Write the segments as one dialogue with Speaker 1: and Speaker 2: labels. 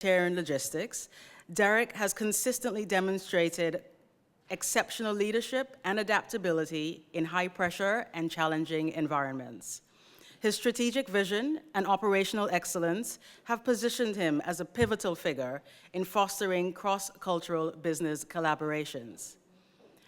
Speaker 1: humanitarian logistics, Derrick has consistently demonstrated exceptional leadership and adaptability in high-pressure and challenging environments. His strategic vision and operational excellence have positioned him as a pivotal figure in fostering cross-cultural business collaborations.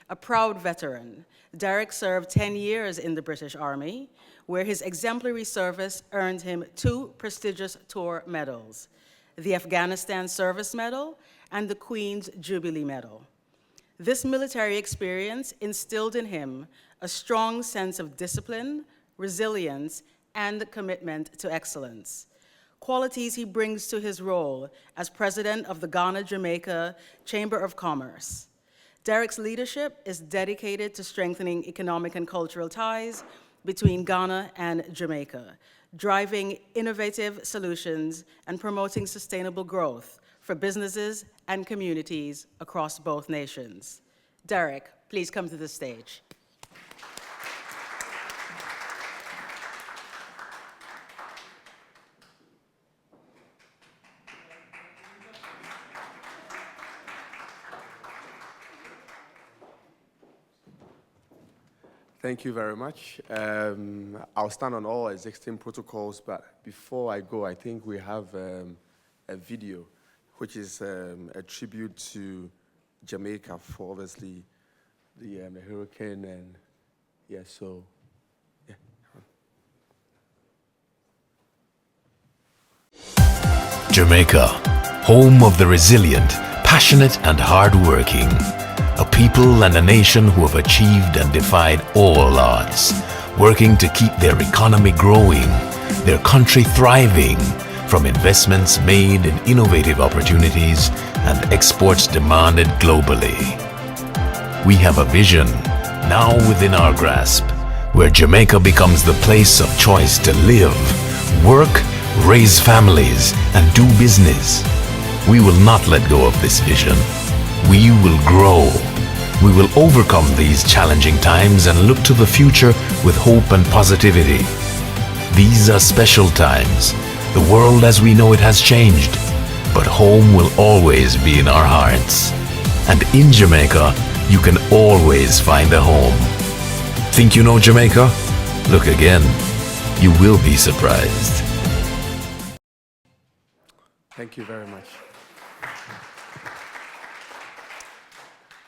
Speaker 1: A proud veteran, Derrick served 10 years in the British Army, where his exemplary service earned him 2 prestigious tour medals, the Afghanistan Service Medal and the Queen's Jubilee Medal. This military experience instilled in him a strong sense of discipline, resilience, and commitment to excellence, qualities he brings to his role as president of the Ghana-Jamaica Chamber of Commerce. Derrick's leadership is dedicated to strengthening economic and cultural ties between Ghana and Jamaica, driving innovative solutions and promoting sustainable growth for businesses and communities across both nations. Derrick, please come to the stage.
Speaker 2: Thank you very much. I'll stand on all existing protocols, but before I go, I think we have a video, which is a tribute to Jamaica for obviously the hurricane, and yeah, so, yeah.
Speaker 3: Jamaica, home of the resilient, passionate and hard-working. A people and a nation who have achieved and defied all odds, working to keep their economy growing, their country thriving, from investments made in innovative opportunities and exports demanded globally. We have a vision, now within our grasp, where Jamaica becomes the place of choice to live, work, raise families, and do business. We will not let go of this vision. We will grow. We will overcome these challenging times and look to the future with hope and positivity. These are special times. The world as we know it has changed, but home will always be in our hearts. And in Jamaica, you can always find a home. Think you know Jamaica? Look again. You will be surprised.
Speaker 2: Thank you very much.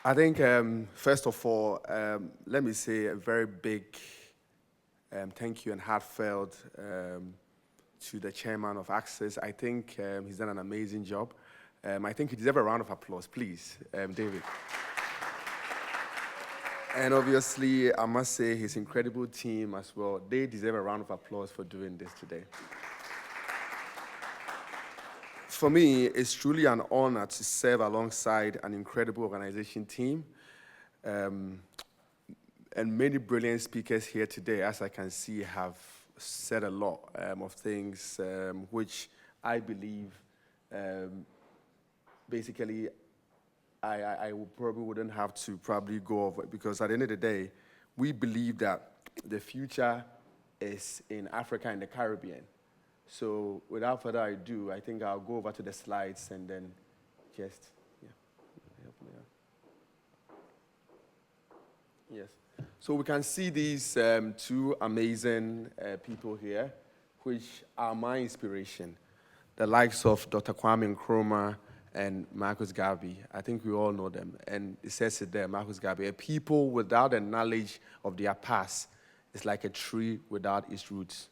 Speaker 2: I think, first of all, let me say a very big thank you and heartfelt to the chairman of ACSIS. I think he's done an amazing job. I think he deserves a round of applause, please, David. And obviously, I must say his incredible team as well. They deserve a round of applause for doing this today. For me, it's truly an honor to serve alongside an incredible organization team and many brilliant speakers here today, as I can see, have said a lot of things which I believe basically I probably wouldn't have to go over, because at the end of the day, we believe that the future is in Africa and the Caribbean. So without further ado, I think I'll go over to the slides and then just, Yes. So we can see these 2 amazing people here, which are my inspiration, the likes of Dr. Kwame Nkrumah and Marcus Garvey. I think we all know them. And it says it there, Marcus Garvey, a people without the knowledge of their past is like a tree without its roots.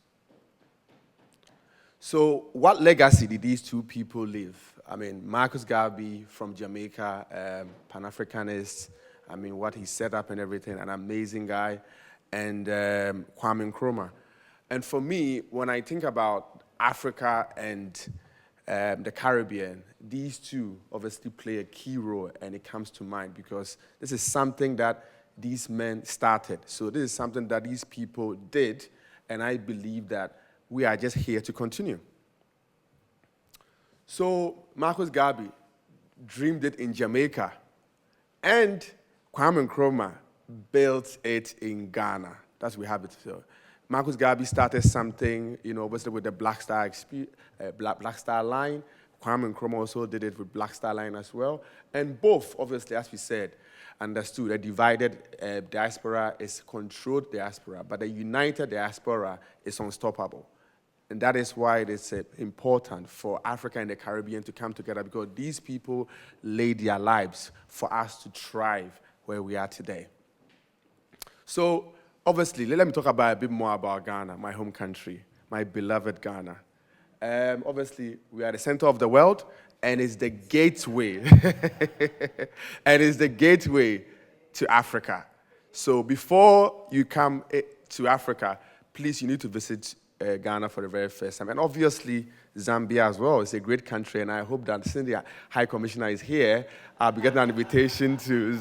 Speaker 2: So what legacy did these 2 people leave? I mean, Marcus Garvey from Jamaica, Pan-Africanist, I mean, what he set up and everything, an amazing guy, and Kwame Nkrumah. And for me, when I think about Africa and the Caribbean, these 2 obviously play a key role, and it comes to mind because this is something that these men started. So this is something that these people did, and I believe that we are just here to continue. So Marcus Garvey dreamed it in Jamaica, and Kwame Nkrumah built it in Ghana. That's what we have it. So Marcus Garvey started something, obviously with the Black Star Line. Kwame Nkrumah also did it with Black Star Line as well. And both, obviously, as we said, understood a divided diaspora is controlled diaspora, but a united diaspora is unstoppable. And that is why it is important for Africa and the Caribbean to come together, because these people laid their lives for us to thrive where we are today. So, obviously, let me talk about a bit more about Ghana, my home country, my beloved Ghana. Obviously, we are the center of the world, and it's the gateway. And it's the gateway to Africa. So before you come to Africa, please, you need to visit Ghana for the very first time. And obviously, Zambia as well. It's a great country, and I hope that since the High Commissioner is here, I'll be getting an invitation to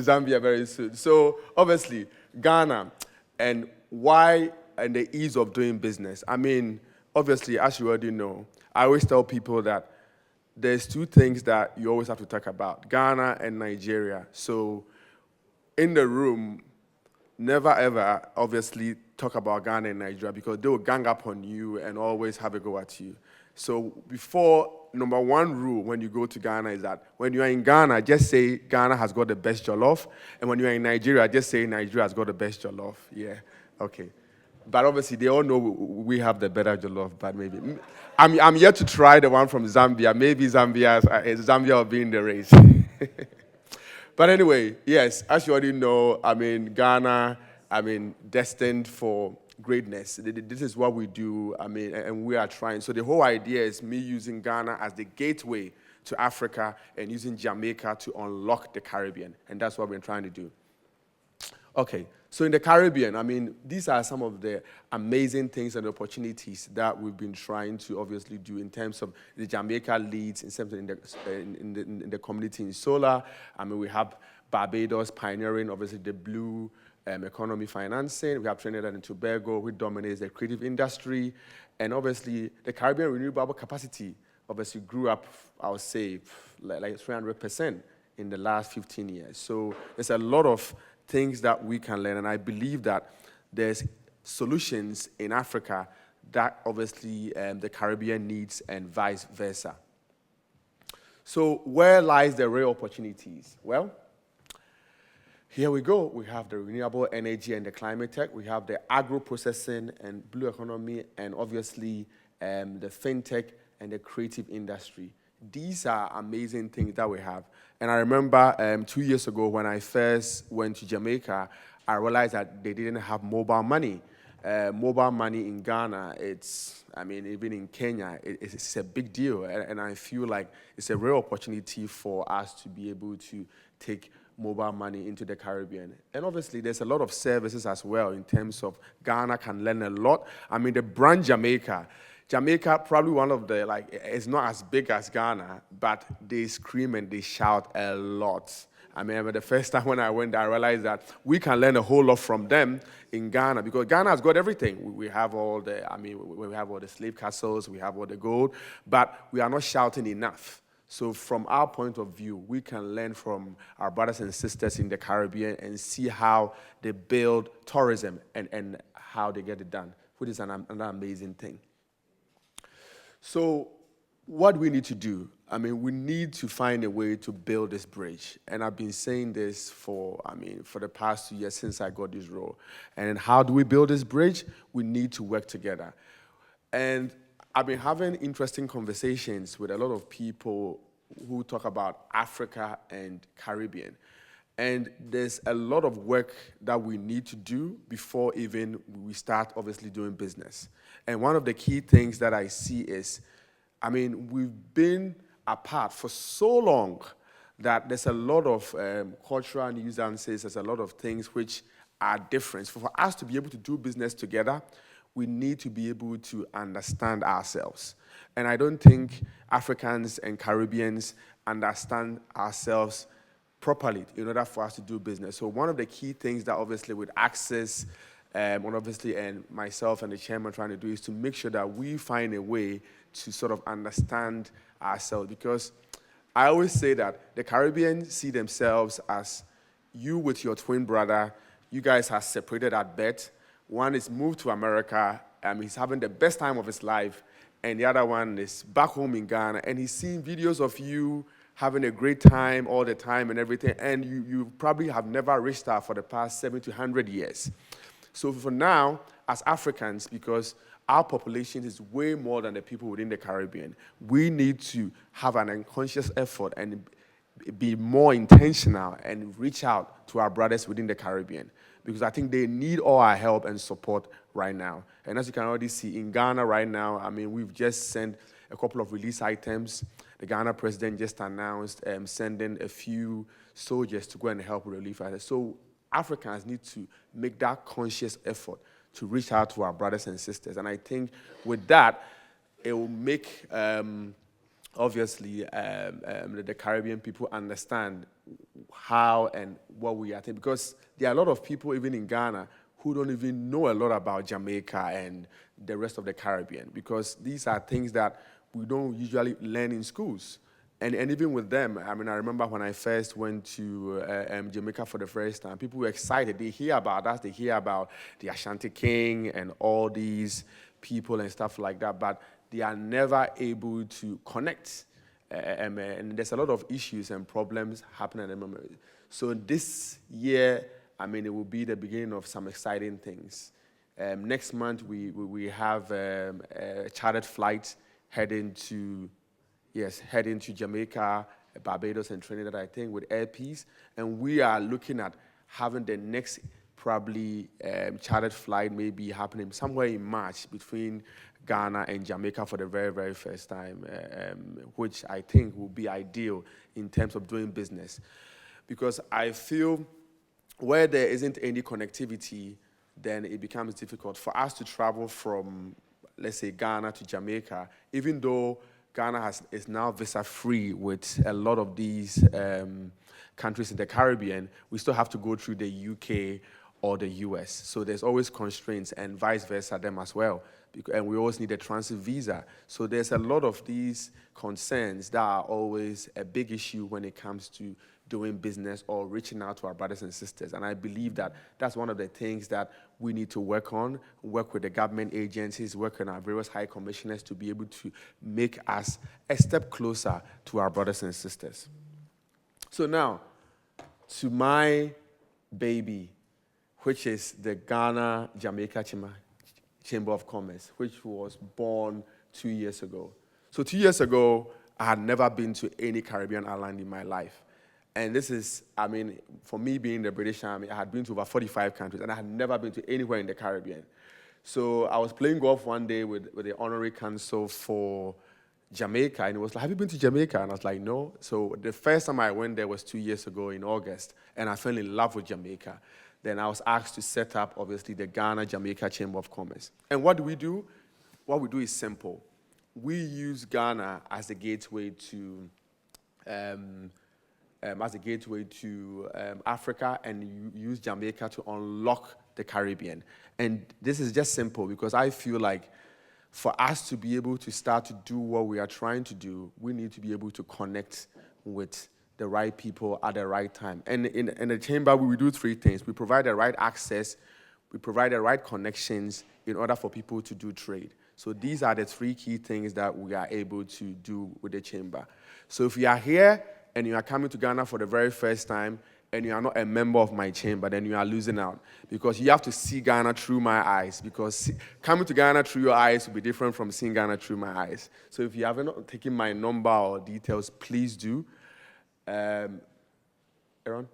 Speaker 2: Zambia very soon. So obviously, Ghana, and why and the ease of doing business. I mean, obviously, as you already know, I always tell people that there's two things that you always have to talk about, Ghana and Nigeria. So in the room, never ever, obviously, talk about Ghana and Nigeria, because they will gang up on you and always have a go at you. So before, number one rule when you go to Ghana is that when you are in Ghana, just say Ghana has got the best jollof. And when you are in Nigeria, just say Nigeria has got the best jollof. Yeah, okay. But obviously, they all know we have the better jollof, but maybe. I'm yet to try the one from Zambia. Maybe Zambia will be in the race. But anyway, yes, as you already know, I mean, Ghana, I mean, destined for greatness. This is what we do, I mean, and we are trying. So the whole idea is me using Ghana as the gateway to Africa and using Jamaica to unlock the Caribbean. And that's what we're trying to do. Okay, so in the Caribbean, I mean, these are some of the amazing things and opportunities that we've been trying to obviously do in terms of the Jamaica leads, in terms of in the community in solar. I mean, we have Barbados pioneering, obviously, the blue economy financing. We have Trinidad and Tobago, which dominates the creative industry. And obviously, the Caribbean renewable capacity obviously grew up, I would say, like 300% in the last 15 years. So there's a lot of things that we can learn, and I believe that there's solutions in Africa that obviously the Caribbean needs and vice versa. So where lies the real opportunities? Well, here we go. We have the renewable energy and the climate tech. We have the agro-processing and blue economy, and obviously the fintech and the creative industry. These are amazing things that we have. And I remember 2 years ago when I first went to Jamaica, I realized that they didn't have mobile money. Mobile money in Ghana, I mean, even in Kenya, it's a big deal. And I feel like it's a real opportunity for us to be able to take mobile money into the Caribbean. And obviously, there's a lot of services as well in terms of Ghana can learn a lot. I mean, the brand Jamaica, probably one of the, it's not as big as Ghana, but they scream and they shout a lot. I remember the first time when I went there, I realized that we can learn a whole lot from them in Ghana, because Ghana has got everything. We have all the, we have all the slave castles, we have all the gold, but we are not shouting enough. So from our point of view, we can learn from our brothers and sisters in the Caribbean and see how they build tourism and how they get it done, which is another amazing thing. So what we need to do, I mean, we need to find a way to build this bridge. And I've been saying this for the past 2 years since I got this role. And how do we build this bridge? We need to work together. And I've been having interesting conversations with a lot of people who talk about Africa and Caribbean. And there's a lot of work that we need to do before even we start obviously doing business. And one of the key things that I see is, I mean, we've been apart for so long that there's a lot of cultural nuances, there's a lot of things which are different. For us to be able to do business together, we need to be able to understand ourselves. And I don't think Africans and Caribbeans understand ourselves properly in order for us to do business. So one of the key things that obviously with ACSIS, and myself and the chairman trying to do is to make sure that we find a way to sort of understand ourselves. Because I always say that the Caribbean see themselves as you with your twin brother, you guys are separated at birth. One is moved to America, he's having the best time of his life, and the other one is back home in Ghana, and he's seen videos of you having a great time all the time and everything, and you probably have never reached out for the past 70 to 100 years. So for now, as Africans, because our population is way more than the people within the Caribbean, we need to have an unconscious effort and be more intentional and reach out to our brothers within the Caribbean, because I think they need all our help and support right now. And as you can already see, in Ghana right now, I mean, we've just sent a couple of release items. The Ghana president just announced sending a few soldiers to go and help with relief items. So Africans need to make that conscious effort to reach out to our brothers and sisters. And I think with that, it will make, obviously, the Caribbean people understand how and what we are thinking. Because there are a lot of people, even in Ghana, who don't even know a lot about Jamaica and the rest of the Caribbean, because these are things that we don't usually learn in schools. And even with them, I mean, I remember when I first went to Jamaica for the first time, people were excited. They hear about us, they hear about the Ashanti King and all these people and stuff like that, but they are never able to connect. And there's a lot of issues and problems happening at the moment. So this year, I mean, it will be the beginning of some exciting things. Next month, we have a chartered flight heading to Jamaica, Barbados, and Trinidad, I think, with Air Peace. And we are looking at having the next probably chartered flight maybe happening somewhere in March between Ghana and Jamaica for the very, very first time, which I think will be ideal in terms of doing business. Because I feel where there isn't any connectivity, then it becomes difficult for us to travel from, let's say, Ghana to Jamaica, even though Ghana is now visa-free with a lot of these countries in the Caribbean. We still have to go through the UK or the US. So there's always constraints, and vice versa them as well. And we always need a transit visa. So there's a lot of these concerns that are always a big issue when it comes to doing business or reaching out to our brothers and sisters. And I believe that that's one of the things that we need to work on, work with the government agencies, work on our various high commissioners to be able to make us a step closer to our brothers and sisters. So now, to my baby, which is the Ghana Jamaica Chamber of Commerce, which was born 2 years ago. So 2 years ago, I had never been to any Caribbean island in my life. And this is, I mean, for me being in the British Army, I had been to over 45 countries, and I had never been to anywhere in the Caribbean. So I was playing golf one day with the honorary consul for Jamaica, and he was like, "Have you been to Jamaica?" And I was like, "No." So the first time I went there was 2 years ago in August, and I fell in love with Jamaica. Then I was asked to set up, obviously, the Ghana Jamaica Chamber of Commerce. And what do we do? What we do is simple. We use Ghana as a gateway to Africa, and you use Jamaica to unlock the Caribbean. And this is just simple because I feel like for us to be able to start to do what we are trying to do, we need to be able to connect with the right people at the right time. And in the chamber, we do three things. We provide the right access, we provide the right connections in order for people to do trade. So these are the three key things that we are able to do with the chamber. So if you are here and you are coming to Ghana for the very first time and you are not a member of my chamber, then you are losing out, because you have to see Ghana through my eyes, because coming to Ghana through your eyes will be different from seeing Ghana through my eyes. So if you haven't taken my number or details, please do. Aaron?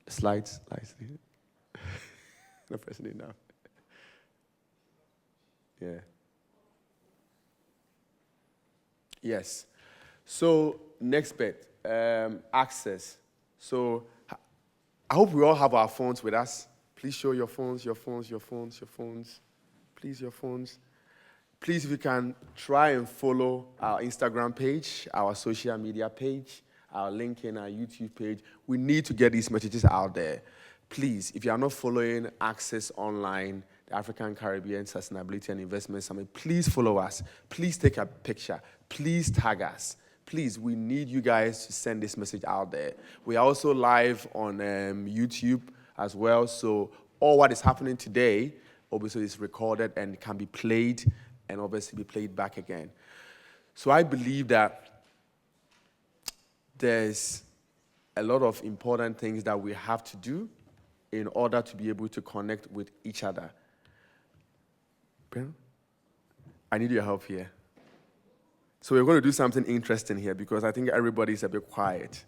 Speaker 2: Slides. No pressing it now. Yeah. Yes. So next bit, access. So I hope we all have our phones with us. Please show your phones. Please, your phones. Please, if you can, try and follow our Instagram page, our social media page, our LinkedIn, our YouTube page. We need to get these messages out there. Please, if you are not following ACSIS Online, the African Caribbean Sustainability and Investment Summit, please follow us. Please take a picture. Please tag us. Please, we need you guys to send this message out there. We are also live on YouTube as well, so all what is happening today obviously is recorded and can be played and obviously be played back again. So I believe that there's a lot of important things that we have to do in order to be able to connect with each other. I need your help here. So we're going to do something interesting here because I think everybody's a bit quiet.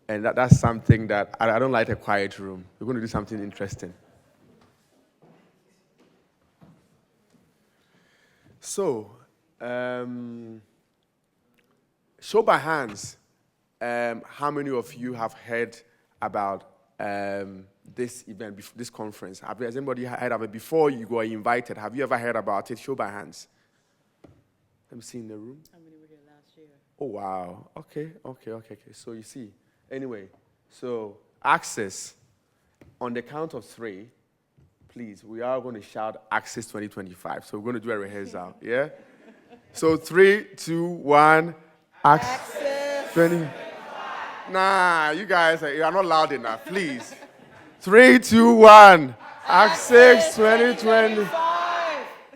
Speaker 2: And that's something that I don't like a quiet room. We're going to do something interesting. So, show by hands, how many of you have heard about this event, this conference? Has anybody heard of it before you were invited? Have you ever heard about it? Show by hands. Let me see in the room.
Speaker 1: How many were here last year?
Speaker 2: Oh, wow. Okay. So you see. Anyway, so ACSIS, on the count of 3, please, we are going to shout ACSIS 2025. So we're going to do a rehearsal, yeah? So 3, 2, 1, ACSIS 20. Nah, you guys you are not loud enough, please. 3, 2, 1, ACSIS 2020.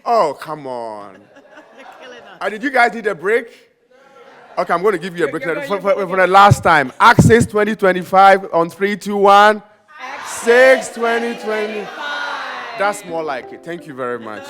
Speaker 2: Oh, come on. Did you guys need a break? Okay, I'm going to give you a break for the last time. ACSIS 2025 on 3, 2, 1. ACSIS 2025. That's more like it. Thank you very much.